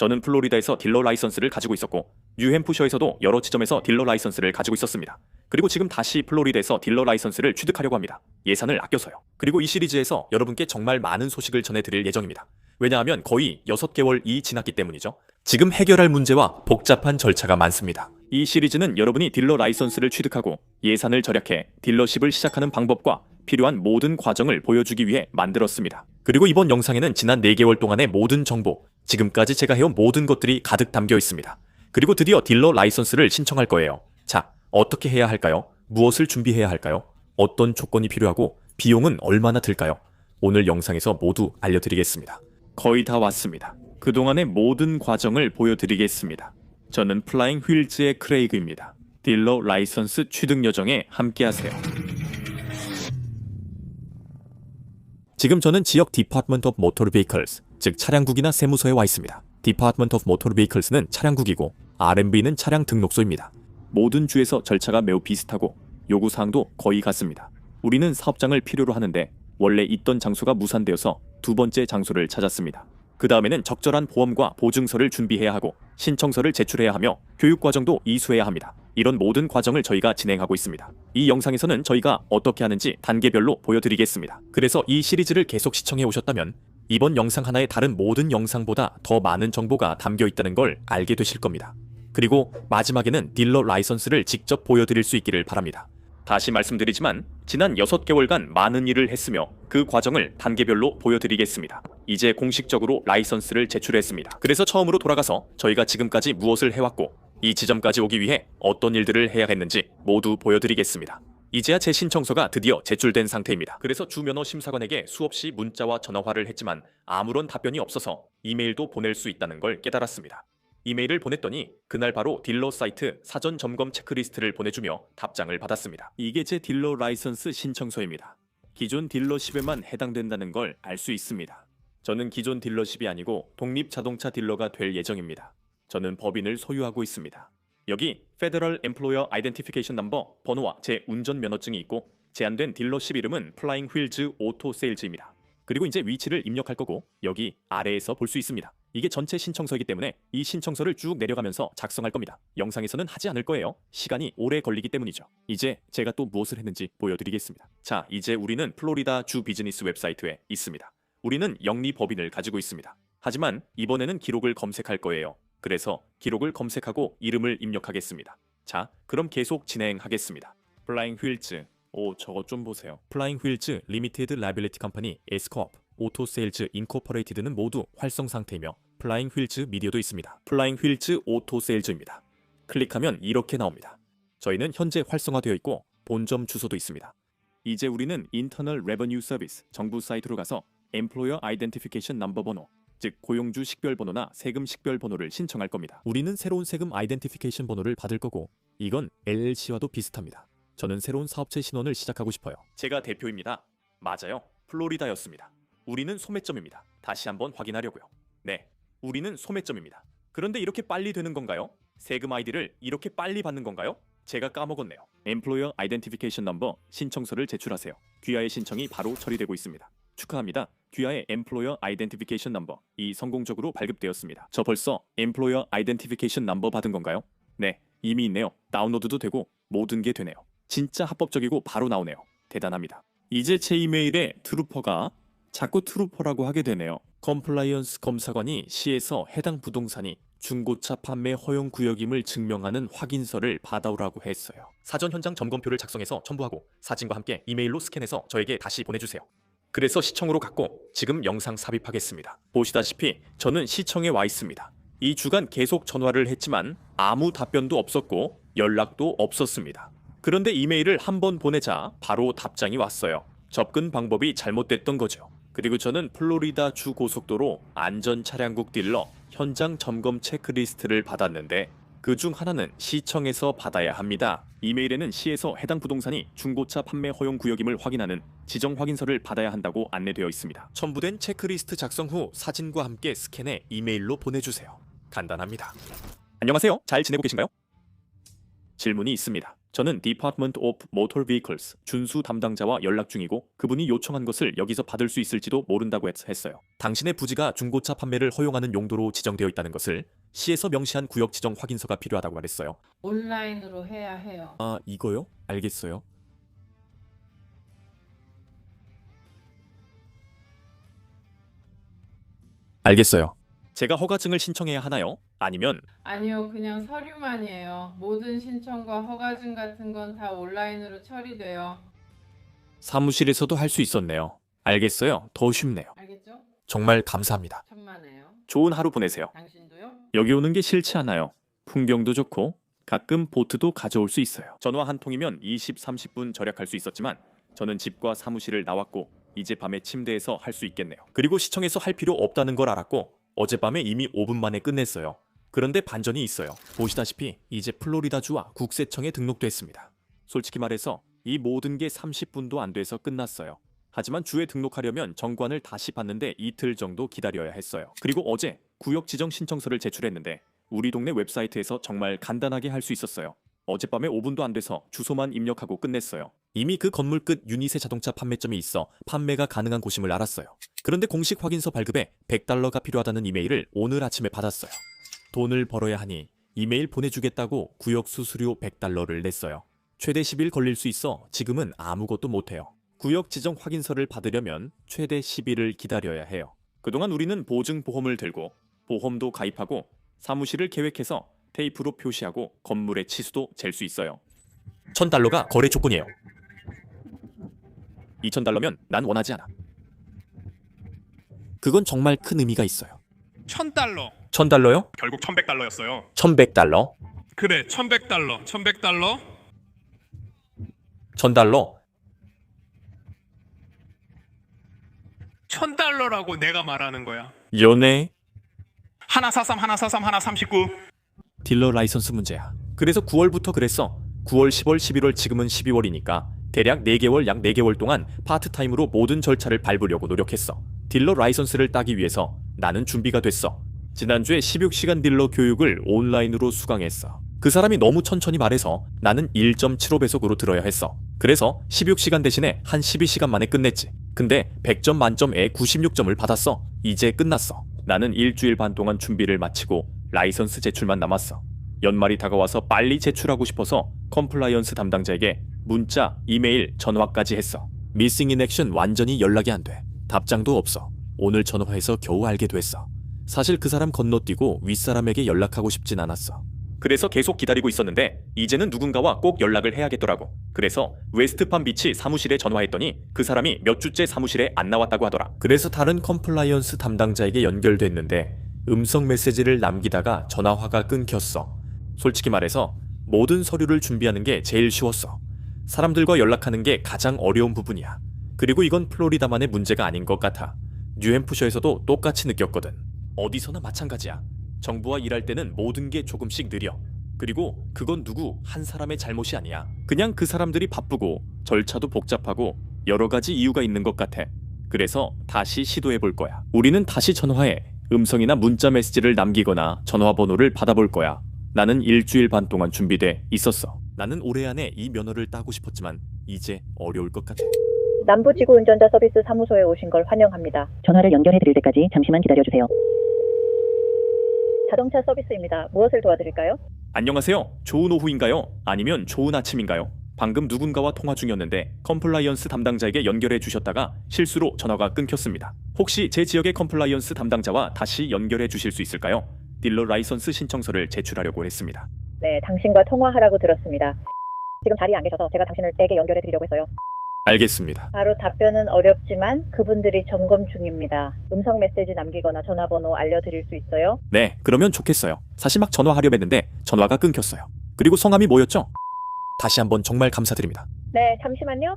저는 플로리다에서 딜러 라이선스를 가지고 있었고 뉴햄프셔에서도 여러 지점에서 딜러 라이선스를 가지고 있었습니다. 그리고 지금 다시 플로리다에서 딜러 라이선스를 취득하려고 합니다. 예산을 아껴서요. 그리고 이 시리즈에서 여러분께 정말 많은 소식을 전해드릴 예정입니다. 왜냐하면 거의 6개월이 지났기 때문이죠. 지금 해결할 문제와 복잡한 절차가 많습니다. 이 시리즈는 여러분이 딜러 라이선스를 취득하고 예산을 절약해 딜러십을 시작하는 방법과 필요한 모든 과정을 보여주기 위해 만들었습니다. 그리고 이번 영상에는 지난 4개월 동안의 모든 정보, 지금까지 제가 해온 모든 것들이 가득 담겨 있습니다. 그리고 드디어 딜러 라이선스를 신청할 거예요. 자, 어떻게 해야 할까요? 무엇을 준비해야 할까요? 어떤 조건이 필요하고 비용은 얼마나 들까요? 오늘 영상에서 모두 알려드리겠습니다. 거의 다 왔습니다. 그동안의 모든 과정을 보여드리겠습니다. 저는 플라잉 휠즈의 크레이그입니다. 딜러 라이선스 취득 여정에 함께하세요. 지금 저는 지역 Department of Motor Vehicles, 즉 차량국이나 세무서에 와 있습니다. Department of Motor Vehicles는 차량국이고 RMV는 차량 등록소입니다. 모든 주에서 절차가 매우 비슷하고 요구사항도 거의 같습니다. 우리는 사업장을 필요로 하는데 원래 있던 장소가 무산되어서 두 번째 장소를 찾았습니다. 그 다음에는 적절한 보험과 보증서를 준비해야 하고 신청서를 제출해야 하며 교육과정도 이수해야 합니다. 이런 모든 과정을 저희가 진행하고 있습니다. 이 영상에서는 저희가 어떻게 하는지 단계별로 보여드리겠습니다. 그래서 이 시리즈를 계속 시청해 오셨다면 이번 영상 하나에 다른 모든 영상보다 더 많은 정보가 담겨 있다는 걸 알게 되실 겁니다. 그리고 마지막에는 딜러 라이선스를 직접 보여드릴 수 있기를 바랍니다. 다시 말씀드리지만 지난 6개월간 많은 일을 했으며 그 과정을 단계별로 보여드리겠습니다. 이제 공식적으로 라이선스를 제출했습니다. 그래서 처음으로 돌아가서 저희가 지금까지 무엇을 해왔고 이 지점까지 오기 위해 어떤 일들을 해야 했는지 모두 보여드리겠습니다. 이제야 제 신청서가 드디어 제출된 상태입니다. 그래서 주면허 심사관에게 수없이 문자와 전화화를 했지만 아무런 답변이 없어서 이메일도 보낼 수 있다는 걸 깨달았습니다. 이메일을 보냈더니 그날 바로 딜러 사이트 사전 점검 체크리스트를 보내주며 답장을 받았습니다. 이게 제 딜러 라이선스 신청서입니다. 기존 딜러십에만 해당된다는 걸 알 수 있습니다. 저는 기존 딜러십이 아니고 독립 자동차 딜러가 될 예정입니다. 저는 법인을 소유하고 있습니다. 여기 Federal Employer Identification Number 번호와 제 운전 면허증이 있고 제한된 딜러십 이름은 플라잉 휠즈 오토 세일즈입니다. 그리고 이제 위치를 입력할 거고 여기 아래에서 볼 수 있습니다. 이게 전체 신청서이기 때문에 이 신청서를 쭉 내려가면서 작성할 겁니다. 영상에서는 하지 않을 거예요. 시간이 오래 걸리기 때문이죠. 이제 제가 또 무엇을 했는지 보여드리겠습니다. 자, 이제 우리는 플로리다 주 비즈니스 웹사이트에 있습니다. 우리는 영리 법인을 가지고 있습니다. 하지만 이번에는 기록을 검색할 거예요. 그래서 기록을 검색하고 이름을 입력하겠습니다. 자, 그럼 계속 진행하겠습니다. 플라잉 휠즈, 저거 좀 보세요. 플라잉 휠즈 리미티드 라이빌리티 컴퍼니 에스코업 오토 세일즈 인코퍼레이티드는 모두 활성 상태이며 플라잉 휠즈 미디어도 있습니다. 플라잉 휠즈 오토 세일즈입니다. 클릭하면 이렇게 나옵니다. 저희는 현재 활성화되어 있고 본점 주소도 있습니다. 이제 우리는 인터널 레버뉴 서비스 정부 사이트로 가서 Employer Identification Number 번호, 즉 고용주 식별번호나 세금 식별번호를 신청할 겁니다. 우리는 새로운 세금 아이덴티피케이션 번호를 받을 거고 이건 LLC와도 비슷합니다. 저는 새로운 사업체 신원을 시작하고 싶어요. 제가 대표입니다. 맞아요. 플로리다였습니다. 우리는 소매점입니다. 다시 한번 확인하려고요. 네, 우리는 소매점입니다. 그런데 이렇게 빨리 되는 건가요? 세금 아이디를 이렇게 빨리 받는 건가요? 제가 까먹었네요. Employer Identification Number 신청서를 제출하세요. 귀하의 신청이 바로 처리되고 있습니다. 축하합니다. 귀하의 Employer Identification Number 이 성공적으로 발급되었습니다. 저 벌써 Employer Identification Number 받은 건가요? 네, 이미 있네요. 다운로드도 되고 모든 게 되네요. 진짜 합법적이고 바로 나오네요. 대단합니다. 이제 제 이메일에 트루퍼가 자꾸 트루퍼라고 하게 되네요. 컴플라이언스 검사관이 시에서 해당 부동산이 중고차 판매 허용 구역임을 증명하는 확인서를 받아오라고 했어요. 사전 현장 점검표를 작성해서 첨부하고 사진과 함께 이메일로 스캔해서 저에게 다시 보내주세요. 그래서 시청으로 갔고 지금 영상 삽입하겠습니다. 보시다시피 저는 시청에 와 있습니다. 이 주간 계속 전화를 했지만 아무 답변도 없었고 연락도 없었습니다. 그런데 이메일을 한번 보내자 바로 답장이 왔어요. 접근 방법이 잘못됐던 거죠. 그리고 저는 플로리다 주 고속도로 안전 차량국 딜러 현장 점검 체크리스트를 받았는데 그중 하나는 시청에서 받아야 합니다. 이메일에는 시에서 해당 부동산이 중고차 판매 허용 구역임을 확인하는 지정 확인서를 받아야 한다고 안내되어 있습니다. 첨부된 체크리스트 작성 후 사진과 함께 스캔해 이메일로 보내주세요. 간단합니다. 안녕하세요. 잘 지내고 계신가요? 질문이 있습니다. 저는 Department of Motor Vehicles 준수 담당자와 연락 중이고 그분이 요청한 것을 여기서 받을 수 있을지도 모른다고 했어요. 당신의 부지가 중고차 판매를 허용하는 용도로 지정되어 있다는 것을 시에서 명시한 구역 지정 확인서가 필요하다고 말했어요. 온라인으로 해야 해요. 아, 이거요? 알겠어요. 알겠어요. 제가 허가증을 신청해야 하나요? 아니면 아니요, 그냥 서류만이에요. 모든 신청과 허가증 같은 건 다 온라인으로 처리돼요. 사무실에서도 할 수 있었네요. 알겠어요. 더 쉽네요. 알겠죠? 정말 감사합니다. 천만에요. 좋은 하루 보내세요. 당신도요? 여기 오는 게 싫지 않아요. 풍경도 좋고 가끔 보트도 가져올 수 있어요. 전화 한 통이면 20, 30분 절약할 수 있었지만 저는 집과 사무실을 나왔고 이제 밤에 침대에서 할 수 있겠네요. 그리고 시청에서 할 필요 없다는 걸 알았고 어젯밤에 이미 5분 만에 끝냈어요. 그런데 반전이 있어요. 보시다시피 이제 플로리다주와 국세청에 등록됐습니다. 솔직히 말해서 이 모든 게 30분도 안 돼서 끝났어요. 하지만 주에 등록하려면 정관을 다시 받는데 이틀 정도 기다려야 했어요. 그리고 어제 구역 지정 신청서를 제출했는데 우리 동네 웹사이트에서 정말 간단하게 할 수 있었어요. 어젯밤에 5분도 안 돼서 주소만 입력하고 끝냈어요. 이미 그 건물 끝 유닛의 자동차 판매점이 있어 판매가 가능한 곳임을 알았어요. 그런데 공식 확인서 발급에 $100가 필요하다는 이메일을 오늘 아침에 받았어요. 돈을 벌어야 하니 이메일 보내주겠다고 구역 수수료 $100를 냈어요. 최대 10일 걸릴 수 있어 지금은 아무것도 못해요. 구역 지정 확인서를 받으려면 최대 10일을 기다려야 해요. 그동안 우리는 보증보험을 들고 보험도 가입하고 사무실을 계획해서 테이프로 표시하고 건물의 치수도 잴 수 있어요. $1,000가 거래 조건이에요. $2,000면 난 원하지 않아. 그건 정말 큰 의미가 있어요. $1,000. $1,000요? 결국 $1,100였어요. $1,100. 그래, $1,100. $1,100. $1,000. $1,000라고 내가 말하는 거야. 연애 하나 43, 하나 43, 하나 39. 딜러 라이선스 문제야. 그래서 9월부터 그랬어. 9월, 10월, 11월, 지금은 12월이니까 대략 4개월, 약 4개월 동안 파트타임으로 모든 절차를 밟으려고 노력했어. 딜러 라이선스를 따기 위해서 나는 준비가 됐어. 지난주에 16시간 딜러 교육을 온라인으로 수강했어. 그 사람이 너무 천천히 말해서 나는 1.75배속으로 들어야 했어. 그래서 16시간 대신에 한 12시간 만에 끝냈지. 근데 100점 만점에 96점을 받았어. 이제 끝났어. 나는 일주일 반 동안 준비를 마치고 라이선스 제출만 남았어. 연말이 다가와서 빨리 제출하고 싶어서 컴플라이언스 담당자에게 문자, 이메일, 전화까지 했어. 미싱 인 액션 완전히 연락이 안 돼. 답장도 없어. 오늘 전화해서 겨우 알게 됐어. 사실 그 사람 건너뛰고 윗사람에게 연락하고 싶진 않았어. 그래서 계속 기다리고 있었는데 이제는 누군가와 꼭 연락을 해야겠더라고. 그래서 웨스트팜비치 사무실에 전화했더니 그 사람이 몇 주째 사무실에 안 나왔다고 하더라. 그래서 다른 컴플라이언스 담당자에게 연결됐는데 음성 메시지를 남기다가 전화화가 끊겼어. 솔직히 말해서 모든 서류를 준비하는 게 제일 쉬웠어. 사람들과 연락하는 게 가장 어려운 부분이야. 그리고 이건 플로리다만의 문제가 아닌 것 같아. 뉴햄프셔에서도 똑같이 느꼈거든. 어디서나 마찬가지야. 정부와 일할 때는 모든 게 조금씩 느려. 그리고 그건 누구 한 사람의 잘못이 아니야. 그냥 그 사람들이 바쁘고 절차도 복잡하고 여러 가지 이유가 있는 것 같아. 그래서 다시 시도해 볼 거야. 우리는 다시 전화해 음성이나 문자 메시지를 남기거나 전화번호를 받아볼 거야. 나는 일주일 반 동안 준비돼 있었어. 나는 올해 안에 이 면허를 따고 싶었지만 이제 어려울 것 같아. 남부지구운전자 서비스 사무소에 오신 걸 환영합니다. 전화를 연결해 드릴 때까지 잠시만 기다려 주세요. 자동차 서비스입니다. 무엇을 도와드릴까요? 안녕하세요. 좋은 오후인가요? 아니면 좋은 아침인가요? 방금 누군가와 통화 중이었는데 컴플라이언스 담당자에게 연결해 주셨다가 실수로 전화가 끊겼습니다. 혹시 제 지역의 컴플라이언스 담당자와 다시 연결해 주실 수 있을까요? 딜러 라이선스 신청서를 제출하려고 했습니다. 네, 당신과 통화하라고 들었습니다. 지금 자리에 안 계셔서 제가 당신에게 연결해 드리려고 했어요. 알겠습니다. 바로 답변은 어렵지만 그분들이 점검 중입니다. 음성 메시지 남기거나 전화번호 알려드릴 수 있어요? 네, 그러면 좋겠어요. 사실 막 전화하려고 했는데 전화가 끊겼어요. 그리고 성함이 뭐였죠? 다시 한번 정말 감사드립니다. 네, 잠시만요.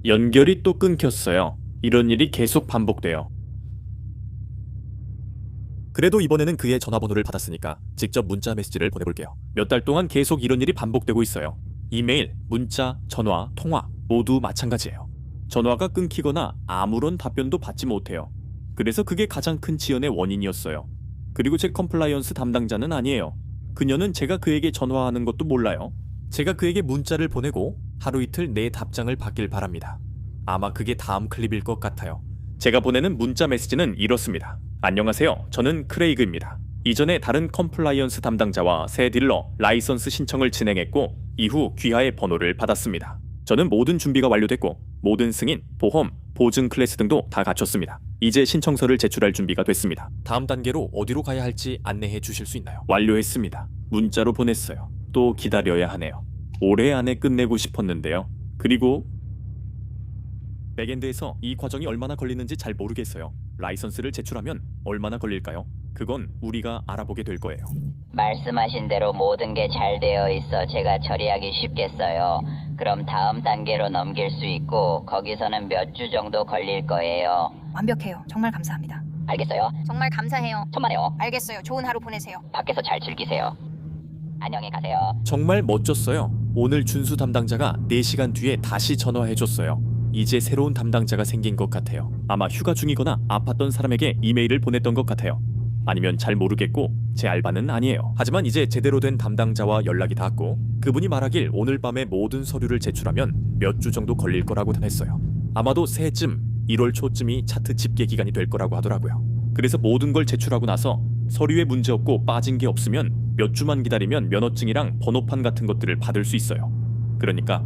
연결이 또 끊겼어요. 이런 일이 계속 반복돼요. 그래도 이번에는 그의 전화번호를 받았으니까 직접 문자 메시지를 보내볼게요. 몇 달 동안 계속 이런 일이 반복되고 있어요. 이메일, 문자, 전화, 통화 모두 마찬가지예요. 전화가 끊기거나 아무런 답변도 받지 못해요. 그래서 그게 가장 큰 지연의 원인이었어요. 그리고 제 컴플라이언스 담당자는 아니에요. 그녀는 제가 그에게 전화하는 것도 몰라요. 제가 그에게 문자를 보내고 하루 이틀 내 답장을 받길 바랍니다. 아마 그게 다음 클립일 것 같아요. 제가 보내는 문자 메시지는 이렇습니다. 안녕하세요. 저는 크레이그입니다. 이전에 다른 컴플라이언스 담당자와 새 딜러 라이선스 신청을 진행했고 이후 귀하의 번호를 받았습니다. 저는 모든 준비가 완료됐고 모든 승인, 보험, 보증 클래스 등도 다 갖췄습니다. 이제 신청서를 제출할 준비가 됐습니다. 다음 단계로 어디로 가야 할지 안내해 주실 수 있나요? 완료했습니다. 문자로 보냈어요. 또 기다려야 하네요. 올해 안에 끝내고 싶었는데요. 그리고 백엔드에서 이 과정이 얼마나 걸리는지 잘 모르겠어요. 라이선스를 제출하면 얼마나 걸릴까요? 그건 우리가 알아보게 될 거예요. 말씀하신 대로 모든 게 잘 되어 있어 제가 처리하기 쉽겠어요. 그럼 다음 단계로 넘길 수 있고 거기서는 몇 주 정도 걸릴 거예요. 완벽해요. 정말 감사합니다. 알겠어요? 정말 감사해요. 천만에요. 알겠어요. 좋은 하루 보내세요. 밖에서 잘 즐기세요. 안녕히 가세요. 정말 멋졌어요. 오늘 준수 담당자가 4시간 뒤에 다시 전화해줬어요. 이제 새로운 담당자가 생긴 것 같아요. 아마 휴가 중이거나 아팠던 사람에게 이메일을 보냈던 것 같아요. 아니면 잘 모르겠고 제 알바는 아니에요. 하지만 이제 제대로 된 담당자와 연락이 닿았고 그분이 말하길 오늘 밤에 모든 서류를 제출하면 몇 주 정도 걸릴 거라고 했어요. 아마도 새해쯤 1월 초쯤이 차트 집계 기간이 될 거라고 하더라고요. 그래서 모든 걸 제출하고 나서 서류에 문제 없고 빠진 게 없으면 몇 주만 기다리면 면허증이랑 번호판 같은 것들을 받을 수 있어요. 그러니까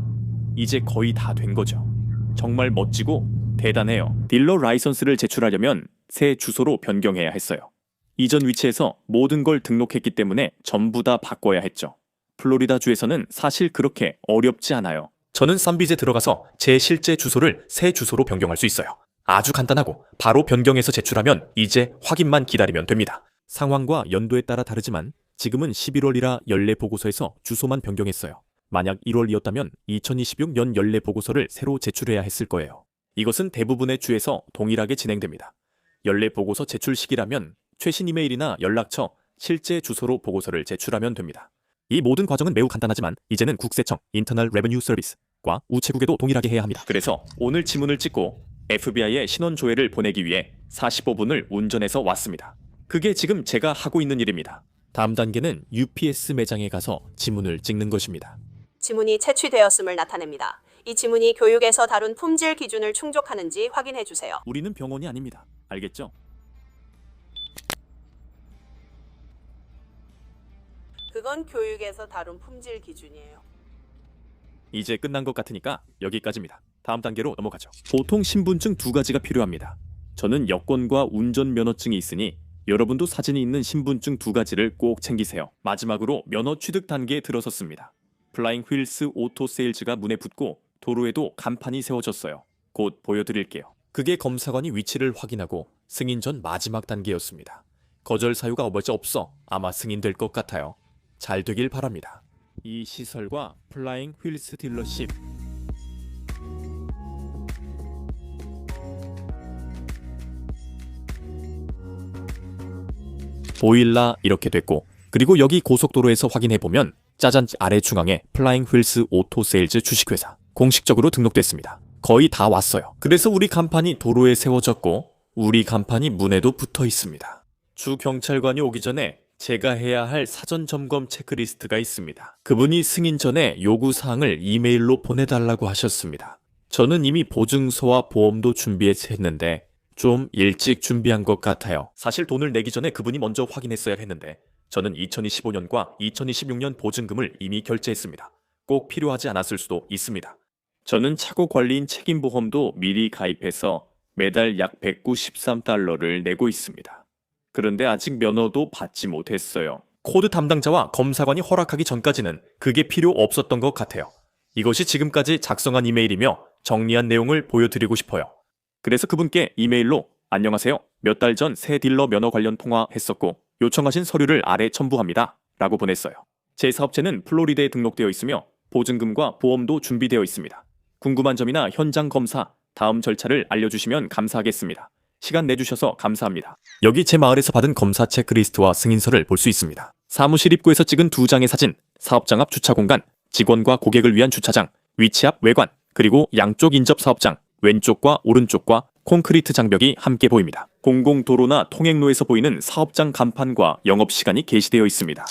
이제 거의 다 된 거죠. 정말 멋지고 대단해요. 딜러 라이선스를 제출하려면 새 주소로 변경해야 했어요. 이전 위치에서 모든 걸 등록했기 때문에 전부 다 바꿔야 했죠. 플로리다 주에서는 사실 그렇게 어렵지 않아요. 저는 쌈비즈에 들어가서 제 실제 주소를 새 주소로 변경할 수 있어요. 아주 간단하고 바로 변경해서 제출하면 이제 확인만 기다리면 됩니다. 상황과 연도에 따라 다르지만 지금은 11월이라 연례 보고서에서 주소만 변경했어요. 만약 1월이었다면 2026년 연례 보고서를 새로 제출해야 했을 거예요. 이것은 대부분의 주에서 동일하게 진행됩니다. 연례 보고서 제출 시기라면 최신 이메일이나 연락처, 실제 주소로 보고서를 제출하면 됩니다. 이 모든 과정은 매우 간단하지만 이제는 국세청, 인터널 레베뉴 서비스과 우체국에도 동일하게 해야 합니다. 그래서 오늘 지문을 찍고 FBI에 신원 조회를 보내기 위해 45분을 운전해서 왔습니다. 그게 지금 제가 하고 있는 일입니다. 다음 단계는 UPS 매장에 가서 지문을 찍는 것입니다. 지문이 채취되었음을 나타냅니다. 이 지문이 교육에서 다룬 품질 기준을 충족하는지 확인해 주세요. 우리는 병원이 아닙니다. 알겠죠? 그건 교육에서 다룬 품질 기준이에요. 이제 끝난 것 같으니까 여기까지입니다. 다음 단계로 넘어가죠. 보통 신분증 2가지가 필요합니다. 저는 여권과 운전면허증이 있으니 여러분도 사진이 있는 신분증 2가지를 꼭 챙기세요. 마지막으로 면허 취득 단계에 들어섰습니다. 플라잉 휠스 오토 세일즈가 문에 붙고 도로에도 간판이 세워졌어요. 곧 보여드릴게요. 그게 검사관이 위치를 확인하고 승인 전 마지막 단계였습니다. 거절 사유가 없어 아마 승인될 것 같아요. 잘 되길 바랍니다. 이 시설과 플라잉 휠스 딜러십 보일라 이렇게 됐고 그리고 여기 고속도로에서 확인해보면 짜잔 아래 중앙에 플라잉 휠스 오토 세일즈 주식회사 공식적으로 등록됐습니다. 거의 다 왔어요. 그래서 우리 간판이 도로에 세워졌고 우리 간판이 문에도 붙어 있습니다. 주 경찰관이 오기 전에 제가 해야 할 사전 점검 체크리스트가 있습니다. 그분이 승인 전에 요구사항을 이메일로 보내달라고 하셨습니다. 저는 이미 보증서와 보험도 준비했는데 좀 일찍 준비한 것 같아요. 사실 돈을 내기 전에 그분이 먼저 확인했어야 했는데 저는 2025년과 2026년 보증금을 이미 결제했습니다. 꼭 필요하지 않았을 수도 있습니다. 저는 차고 관리인 책임보험도 미리 가입해서 매달 약 193달러를 내고 있습니다. 그런데 아직 면허도 받지 못했어요. 코드 담당자와 검사관이 허락하기 전까지는 그게 필요 없었던 것 같아요. 이것이 지금까지 작성한 이메일이며 정리한 내용을 보여드리고 싶어요. 그래서 그분께 이메일로 안녕하세요. 몇 달 전 새 딜러 면허 관련 통화했었고 요청하신 서류를 아래 첨부합니다. 라고 보냈어요. 제 사업체는 플로리다에 등록되어 있으며 보증금과 보험도 준비되어 있습니다. 궁금한 점이나 현장 검사, 다음 절차를 알려주시면 감사하겠습니다. 시간 내주셔서 감사합니다. 여기 제 마을에서 받은 검사 체크리스트와 승인서를 볼 수 있습니다. 사무실 입구에서 찍은 2장의 사진, 사업장 앞 주차 공간, 직원과 고객을 위한 주차장, 위치 앞 외관, 그리고 양쪽 인접 사업장, 왼쪽과 오른쪽과 콘크리트 장벽이 함께 보입니다. 공공도로나 통행로에서 보이는 사업장 간판과 영업시간이 게시되어 있습니다.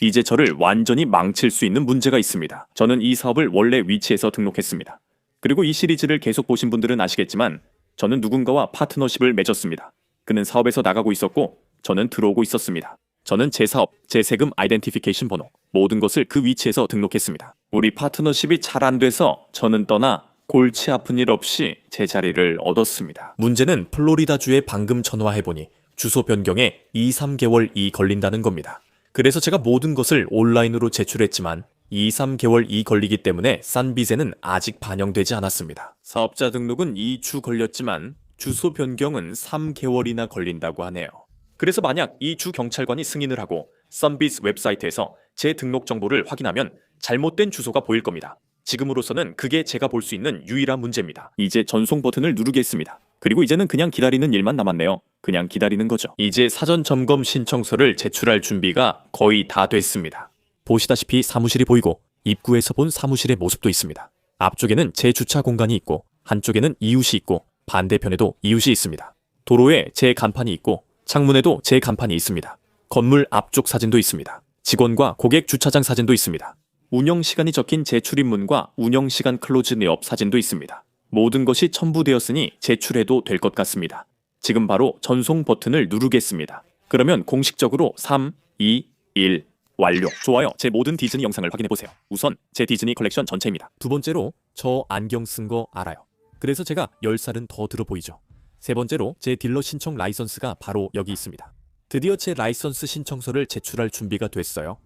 이제 저를 완전히 망칠 수 있는 문제가 있습니다. 저는 이 사업을 원래 위치에서 등록했습니다. 그리고 이 시리즈를 계속 보신 분들은 아시겠지만 저는 누군가와 파트너십을 맺었습니다. 그는 사업에서 나가고 있었고 저는 들어오고 있었습니다. 저는 제 사업, 제 세금 아이덴티피케이션 번호, 모든 것을 그 위치에서 등록했습니다. 우리 파트너십이 잘 안 돼서 저는 떠나 골치 아픈 일 없이 제 자리를 얻었습니다. 문제는 플로리다주에 방금 전화해보니 주소 변경에 2-3개월이 걸린다는 겁니다. 그래서 제가 모든 것을 온라인으로 제출했지만 2-3개월이 걸리기 때문에 싼 빚에는 아직 반영되지 않았습니다. 사업자 등록은 2주 걸렸지만 주소 변경은 3개월이나 걸린다고 하네요. 그래서 만약 이 주 경찰관이 승인을 하고 썬비즈 웹사이트에서 제 등록 정보를 확인하면 잘못된 주소가 보일 겁니다. 지금으로서는 그게 제가 볼 수 있는 유일한 문제입니다. 이제 전송 버튼을 누르겠습니다. 그리고 이제는 그냥 기다리는 일만 남았네요. 그냥 기다리는 거죠. 이제 사전 점검 신청서를 제출할 준비가 거의 다 됐습니다. 보시다시피 사무실이 보이고 입구에서 본 사무실의 모습도 있습니다. 앞쪽에는 제 주차 공간이 있고 한쪽에는 이웃이 있고 반대편에도 이웃이 있습니다. 도로에 제 간판이 있고 창문에도 제 간판이 있습니다. 건물 앞쪽 사진도 있습니다. 직원과 고객 주차장 사진도 있습니다. 운영시간이 적힌 제 출입문과 운영시간 클로즈 내업 사진도 있습니다. 모든 것이 첨부되었으니 제출해도 될 것 같습니다. 지금 바로 전송 버튼을 누르겠습니다. 그러면 공식적으로 3, 2, 1 완료. 좋아요. 제 모든 디즈니 영상을 확인해보세요. 우선 제 디즈니 컬렉션 전체입니다. 두 번째로 저 안경 쓴 거 알아요. 그래서 제가 10살은 더 들어 보이죠. 세 번째로 제 딜러 신청 라이선스가 바로 여기 있습니다. 드디어 제 라이선스 신청서를 제출할 준비가 됐어요.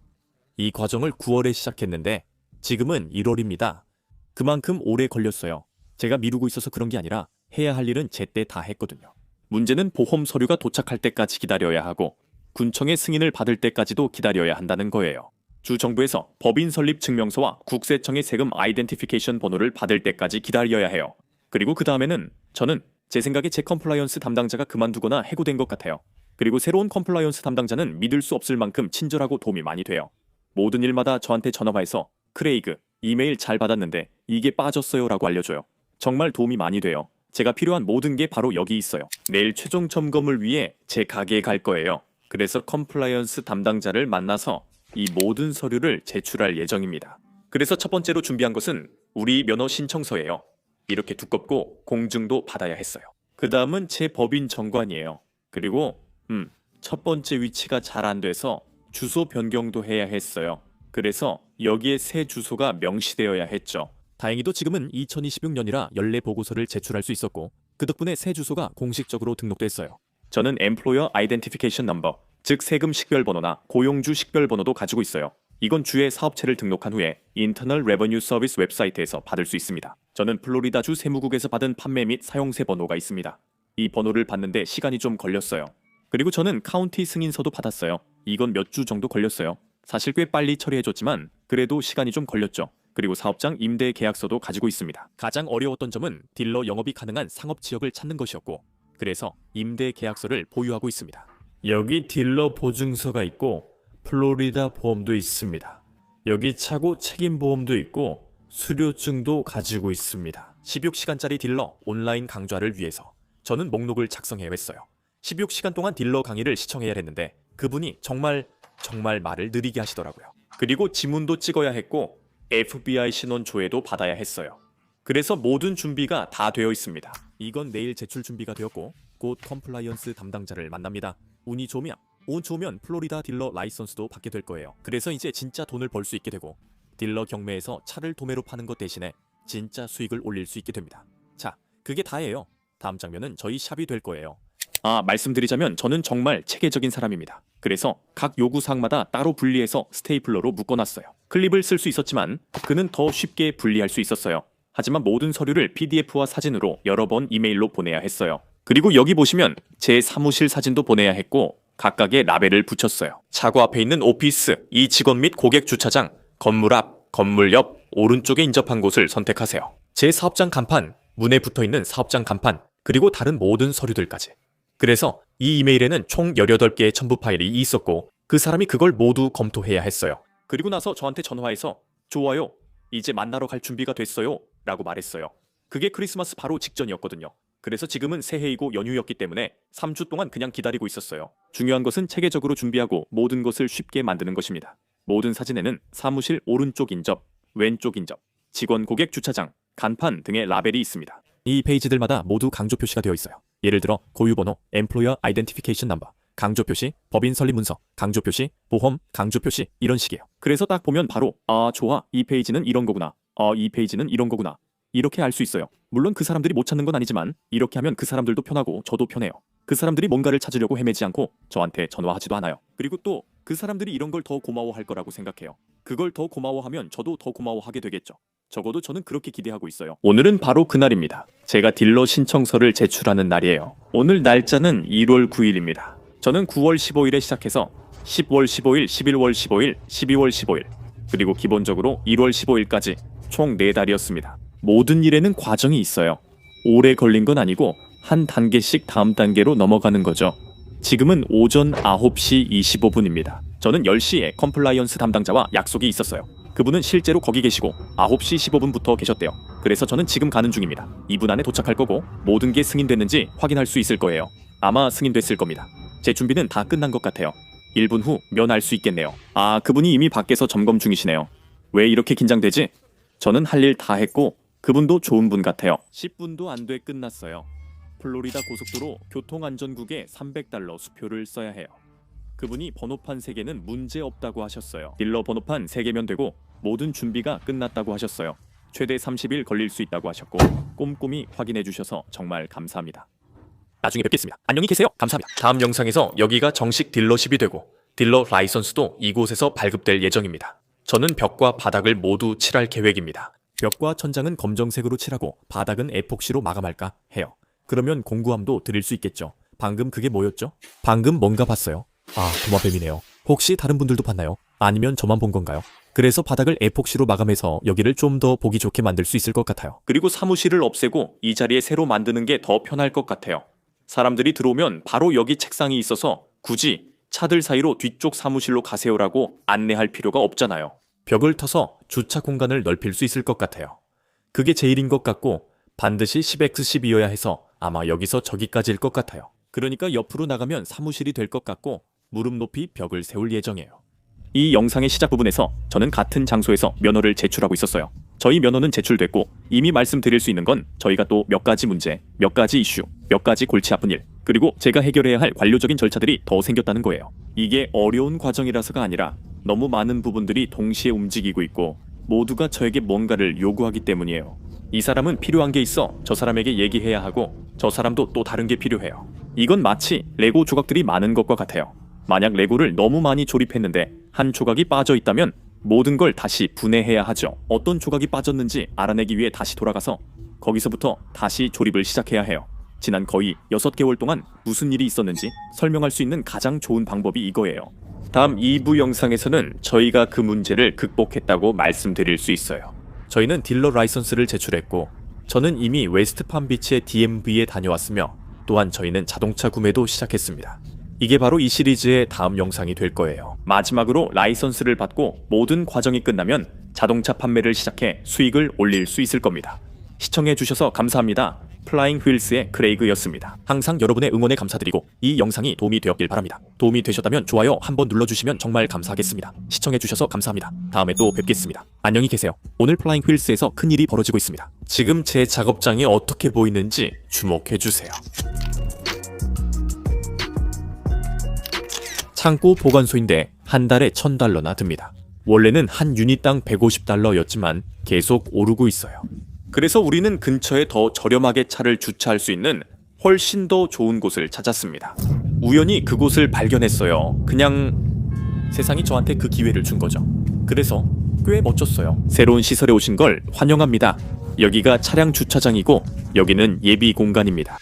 이 과정을 9월에 시작했는데 지금은 1월입니다. 그만큼 오래 걸렸어요. 제가 미루고 있어서 그런 게 아니라 해야 할 일은 제때 다 했거든요. 문제는 보험 서류가 도착할 때까지 기다려야 하고 군청의 승인을 받을 때까지도 기다려야 한다는 거예요. 주 정부에서 법인 설립 증명서와 국세청의 세금 아이덴티피케이션 번호를 받을 때까지 기다려야 해요. 그리고 그 다음에는 저는 제 생각에 제 컴플라이언스 담당자가 그만두거나 해고된 것 같아요. 그리고 새로운 컴플라이언스 담당자는 믿을 수 없을 만큼 친절하고 도움이 많이 돼요. 모든 일마다 저한테 전화와서 크레이그, 이메일 잘 받았는데 이게 빠졌어요 라고 알려줘요. 정말 도움이 많이 돼요. 제가 필요한 모든 게 바로 여기 있어요. 내일 최종 점검을 위해 제 가게에 갈 거예요. 그래서 컴플라이언스 담당자를 만나서 이 모든 서류를 제출할 예정입니다. 그래서 첫 번째로 준비한 것은 우리 면허 신청서예요. 이렇게 두껍고 공증도 받아야 했어요. 그 다음은 제 법인 정관이에요. 그리고 첫 번째 위치가 잘 안 돼서 주소 변경도 해야 했어요. 그래서 여기에 새 주소가 명시되어야 했죠. 다행히도 지금은 2026년이라 연례 보고서를 제출할 수 있었고 그 덕분에 새 주소가 공식적으로 등록됐어요. 저는 Employer Identification Number, 즉 세금 식별번호나 고용주 식별번호도 가지고 있어요. 이건 주의 사업체를 등록한 후에 Internal Revenue Service 웹사이트에서 받을 수 있습니다. 저는 플로리다주 세무국에서 받은 판매 및 사용세 번호가 있습니다. 이 번호를 받는데 시간이 좀 걸렸어요. 그리고 저는 카운티 승인서도 받았어요. 이건 몇 주 정도 걸렸어요. 사실 꽤 빨리 처리해줬지만 그래도 시간이 좀 걸렸죠. 그리고 사업장 임대 계약서도 가지고 있습니다. 가장 어려웠던 점은 딜러 영업이 가능한 상업 지역을 찾는 것이었고 그래서 임대 계약서를 보유하고 있습니다. 여기 딜러 보증서가 있고 플로리다 보험도 있습니다. 여기 차고 책임 보험도 있고 수료증도 가지고 있습니다. 16시간짜리 딜러 온라인 강좌를 위해서 저는 목록을 작성해왔어요. 16시간 동안 딜러 강의를 시청해야 했는데 그분이 정말 말을 느리게 하시더라고요. 그리고 지문도 찍어야 했고 FBI 신원 조회도 받아야 했어요. 그래서 모든 준비가 다 되어 있습니다. 이건 내일 제출 준비가 되었고 곧 컴플라이언스 담당자를 만납니다. 운 좋으면 플로리다 딜러 라이선스도 받게 될 거예요. 그래서 이제 진짜 돈을 벌 수 있게 되고 딜러 경매에서 차를 도매로 파는 것 대신에 진짜 수익을 올릴 수 있게 됩니다. 자, 그게 다예요. 다음 장면은 저희 샵이 될 거예요. 말씀드리자면 저는 정말 체계적인 사람입니다. 그래서 각 요구사항마다 따로 분리해서 스테이플러로 묶어놨어요. 클립을 쓸 수 있었지만 그는 더 쉽게 분리할 수 있었어요. 하지만 모든 서류를 PDF와 사진으로 여러 번 이메일로 보내야 했어요. 그리고 여기 보시면 제 사무실 사진도 보내야 했고 각각의 라벨을 붙였어요. 차고 앞에 있는 오피스, 이 직원 및 고객 주차장, 건물 앞, 건물 옆, 오른쪽에 인접한 곳을 선택하세요. 제 사업장 간판, 문에 붙어있는 사업장 간판, 그리고 다른 모든 서류들까지. 그래서 이 이메일에는 총 18개의 첨부 파일이 있었고 그 사람이 그걸 모두 검토해야 했어요. 그리고 나서 저한테 전화해서 좋아요, 이제 만나러 갈 준비가 됐어요 라고 말했어요. 그게 크리스마스 바로 직전이었거든요. 그래서 지금은 새해이고 연휴였기 때문에 3주 동안 그냥 기다리고 있었어요. 중요한 것은 체계적으로 준비하고 모든 것을 쉽게 만드는 것입니다. 모든 사진에는 사무실 오른쪽 인접, 왼쪽 인접, 직원 고객 주차장, 간판 등의 라벨이 있습니다. 이 페이지들마다 모두 강조 표시가 되어 있어요. 예를 들어 고유번호, Employer Identification Number, 강조 표시, 법인 설립 문서, 강조 표시, 보험, 강조 표시 이런 식이에요. 그래서 딱 보면 바로 좋아, 이 페이지는 이런 거구나. 이 페이지는 이런 거구나. 이렇게 알 수 있어요. 물론 그 사람들이 못 찾는 건 아니지만 이렇게 하면 그 사람들도 편하고 저도 편해요. 그 사람들이 뭔가를 찾으려고 헤매지 않고 저한테 전화하지도 않아요. 그리고 또 그 사람들이 이런 걸 더 고마워할 거라고 생각해요. 그걸 더 고마워하면 저도 더 고마워하게 되겠죠. 적어도 저는 그렇게 기대하고 있어요. 오늘은 바로 그날입니다. 제가 딜러 신청서를 제출하는 날이에요. 오늘 날짜는 1월 9일입니다. 저는 9월 15일에 시작해서 10월 15일, 11월 15일, 12월 15일, 그리고 기본적으로 1월 15일까지 총 4달이었습니다. 모든 일에는 과정이 있어요. 오래 걸린 건 아니고 한 단계씩 다음 단계로 넘어가는 거죠. 지금은 오전 9시 25분입니다. 저는 10시에 컴플라이언스 담당자와 약속이 있었어요. 그분은 실제로 거기 계시고 9시 15분부터 계셨대요. 그래서 저는 지금 가는 중입니다. 2분 안에 도착할 거고 모든 게 승인됐는지 확인할 수 있을 거예요. 아마 승인됐을 겁니다. 제 준비는 다 끝난 것 같아요. 1분 후 면할 수 있겠네요. 그분이 이미 밖에서 점검 중이시네요. 왜 이렇게 긴장되지? 저는 할 일 다 했고 그분도 좋은 분 같아요. 10분도 안 돼 끝났어요. 플로리다 고속도로 교통안전국에 $300 수표를 써야 해요. 그분이 번호판 3개는 문제 없다고 하셨어요. 딜러 번호판 3개면 되고 모든 준비가 끝났다고 하셨어요. 최대 30일 걸릴 수 있다고 하셨고 꼼꼼히 확인해 주셔서 정말 감사합니다. 나중에 뵙겠습니다. 안녕히 계세요. 감사합니다. 다음 영상에서 여기가 정식 딜러십이 되고 딜러 라이선스도 이곳에서 발급될 예정입니다. 저는 벽과 바닥을 모두 칠할 계획입니다. 벽과 천장은 검정색으로 칠하고 바닥은 에폭시로 마감할까 해요. 그러면 공구함도 드릴 수 있겠죠. 방금 그게 뭐였죠? 방금 뭔가 봤어요. 도마뱀이네요. 혹시 다른 분들도 봤나요? 아니면 저만 본 건가요? 그래서 바닥을 에폭시로 마감해서 여기를 좀 더 보기 좋게 만들 수 있을 것 같아요. 그리고 사무실을 없애고 이 자리에 새로 만드는 게 더 편할 것 같아요. 사람들이 들어오면 바로 여기 책상이 있어서 굳이 차들 사이로 뒤쪽 사무실로 가세요라고 안내할 필요가 없잖아요. 벽을 터서 주차 공간을 넓힐 수 있을 것 같아요. 그게 제일인 것 같고 반드시 10x10이어야 해서 아마 여기서 저기까지일 것 같아요. 그러니까 옆으로 나가면 사무실이 될 것 같고 무릎 높이 벽을 세울 예정이에요. 이 영상의 시작 부분에서 저는 같은 장소에서 면허를 제출하고 있었어요. 저희 면허는 제출됐고 이미 말씀드릴 수 있는 건 저희가 또 몇 가지 문제, 몇 가지 이슈, 몇 가지 골치 아픈 일, 그리고 제가 해결해야 할 관료적인 절차들이 더 생겼다는 거예요. 이게 어려운 과정이라서가 아니라 너무 많은 부분들이 동시에 움직이고 있고 모두가 저에게 뭔가를 요구하기 때문이에요. 이 사람은 필요한 게 있어 저 사람에게 얘기해야 하고 저 사람도 또 다른 게 필요해요. 이건 마치 레고 조각들이 많은 것과 같아요. 만약 레고를 너무 많이 조립했는데 한 조각이 빠져 있다면 모든 걸 다시 분해해야 하죠. 어떤 조각이 빠졌는지 알아내기 위해 다시 돌아가서 거기서부터 다시 조립을 시작해야 해요. 지난 거의 6개월 동안 무슨 일이 있었는지 설명할 수 있는 가장 좋은 방법이 이거예요. 다음 2부 영상에서는 저희가 그 문제를 극복했다고 말씀드릴 수 있어요. 저희는 딜러 라이선스를 제출했고 저는 이미 웨스트팜비치의 DMV에 다녀왔으며 또한 저희는 자동차 구매도 시작했습니다. 이게 바로 이 시리즈의 다음 영상이 될 거예요. 마지막으로 라이선스를 받고 모든 과정이 끝나면 자동차 판매를 시작해 수익을 올릴 수 있을 겁니다. 시청해주셔서 감사합니다. 플라잉 휠스의 크레이그였습니다. 항상 여러분의 응원에 감사드리고 이 영상이 도움이 되었길 바랍니다. 도움이 되셨다면 좋아요 한번 눌러주시면 정말 감사하겠습니다. 시청해주셔서 감사합니다. 다음에 또 뵙겠습니다. 안녕히 계세요. 오늘 플라잉 휠스에서 큰일이 벌어지고 있습니다. 지금 제 작업장이 어떻게 보이는지 주목해주세요. 창고 보관소인데 한 달에 $1,000나 듭니다. 원래는 한 유닛당 $150였지만 계속 오르고 있어요. 그래서 우리는 근처에 더 저렴하게 차를 주차할 수 있는 훨씬 더 좋은 곳을 찾았습니다. 우연히 그곳을 발견했어요. 그냥 세상이 저한테 그 기회를 준 거죠. 그래서 꽤 멋졌어요. 새로운 시설에 오신 걸 환영합니다. 여기가 차량 주차장이고 여기는 예비 공간입니다.